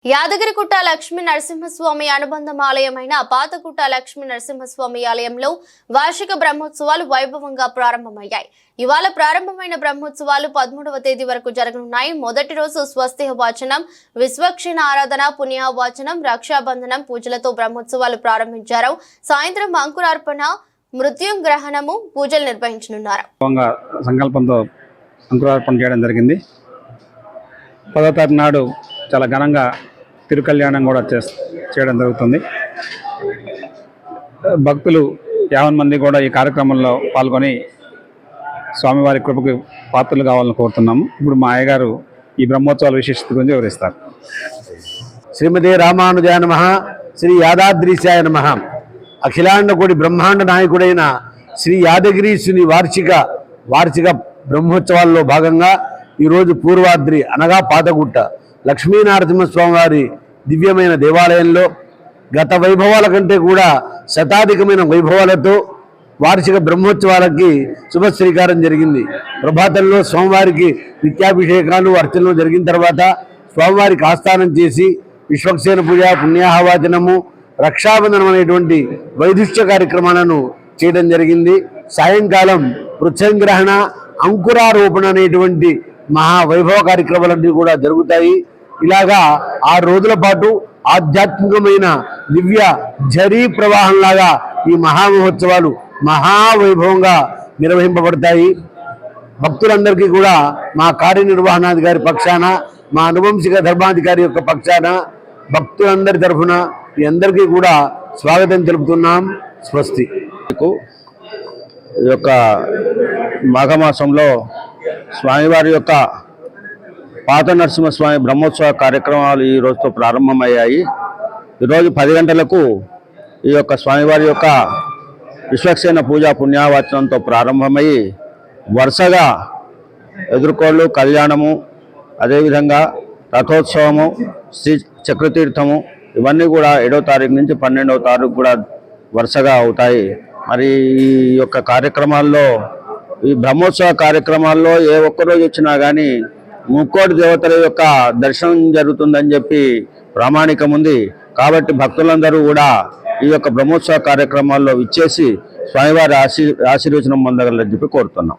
యాదగిరిగుట్ట లక్ష్మీ నరసింహస్వామి అనుబంధం ఆలయమైన పాతగుట్ట లక్ష్మీ నరసింహస్వామి ఆలయంలో వార్షిక బ్రహ్మోత్సవాలు వైభవంగా ప్రారంభమయ్యాయి. ఇవాళ ప్రారంభమైన బ్రహ్మోత్సవాలు 13వ తేదీ వరకు జరగనున్నాయి. మొదటి రోజు స్వస్తిహ వాచనం, విశ్వక్షణ ఆరాధన, పుణ్య వాచనం, రక్షాబంధనం పూజలతో బ్రహ్మోత్సవాలు ప్రారంభించారు. సాయంత్రం అంకురార్పణ, మృత్యుంగ్రహణము పూజలు నిర్వహించనున్నారు. సంకల్పంతో అంకురార్పణ చేయడం జరిగింది. 10వ తారీఖు నాడు చాలా ఘనంగా తిరుకల్యాణం కూడా చేయడం జరుగుతుంది. భక్తులు 50 మంది కూడా ఈ కార్యక్రమంలో పాల్గొని స్వామివారి కృపకు పాత్రలు కావాలని కోరుతున్నాము. ఇప్పుడు మా అయ్యగారు ఈ బ్రహ్మోత్సవాల విశిష్టత గురించి వివరిస్తారు. శ్రీమతి రామానుజాయ నమః, శ్రీ యాదాద్రీశాయ నమః. అఖిలాండ కోటి బ్రహ్మాండ నాయకుడైన శ్రీ యాదగిరీశుని వార్షిక బ్రహ్మోత్సవాల్లో భాగంగా ఈరోజు పూర్వాద్రి అనగా పాతగుట్ట లక్ష్మీనరసింహస్వామి వారి దివ్యమైన దేవాలయంలో గత వైభవాల కంటే కూడా శతాధికమైన వైభవాలతో వార్షిక బ్రహ్మోత్సవాలకి శుభశ్రీకారం జరిగింది. ప్రభాతంలో స్వామివారికి నిత్యాభిషేకాలు అర్చనలు జరిగిన తర్వాత స్వామివారికి ఆస్థానం చేసి విశ్వక్సేన పూజ, పుణ్యాహవాచనము, రక్షాబంధనం అనేటువంటి వైదుష్య కార్యక్రమాలను చేయడం జరిగింది. సాయంకాలం పృథ్వగ్రహణ, అంకురారోపణ అనేటువంటి మహావైభవ కార్యక్రమాలన్నీ కూడా జరుగుతాయి. ఇలాగా 6 రోజుల పాటు ఆధ్యాత్మికమైన దివ్య జరీ ప్రవాహంలాగా ఈ మహామహోత్సవాలు మహావైభవంగా నిర్వహింపబడతాయి. భక్తులందరికీ కూడా మా కార్యనిర్వహణాధికారి పక్షాన, మా అనువంశిక ధర్మాధికారి యొక్క పక్షాన, భక్తులందరి తరఫున మీ అందరికీ కూడా స్వాగతం తెలుపుతున్నాం. స్వస్తి. ఈ యొక్క మాఘమాసంలో స్వామివారి యొక్క పాత నరసింహస్వామి బ్రహ్మోత్సవ కార్యక్రమాలు ఈ రోజుతో ప్రారంభమయ్యాయి. ఈరోజు 10 గంటలకు ఈ యొక్క స్వామివారి యొక్క విశ్వక్సేన పూజ, పుణ్యావచనంతో ప్రారంభమయ్యి వరుసగా ఎదుర్కోళ్ళు, కళ్యాణము, అదేవిధంగా రథోత్సవము, శ్రీ చక్రతీర్థము ఇవన్నీ కూడా 7వ తారీఖు నుంచి 12వ తారీఖు కూడా వరుసగా అవుతాయి. మరి ఈ యొక్క కార్యక్రమాల్లో, ఈ బ్రహ్మోత్సవ కార్యక్రమాల్లో ఏ ఒక్కరోజు వచ్చినా కానీ ముక్కోటి దేవతల యొక్క దర్శనం జరుగుతుందని చెప్పి ప్రామాణికం ఉంది. కాబట్టి భక్తులందరూ కూడా ఈ యొక్క బ్రహ్మోత్సవ కార్యక్రమాల్లో విచ్చేసి స్వామివారి ఆశీర్వచనం పొందగలని చెప్పి కోరుతున్నాం.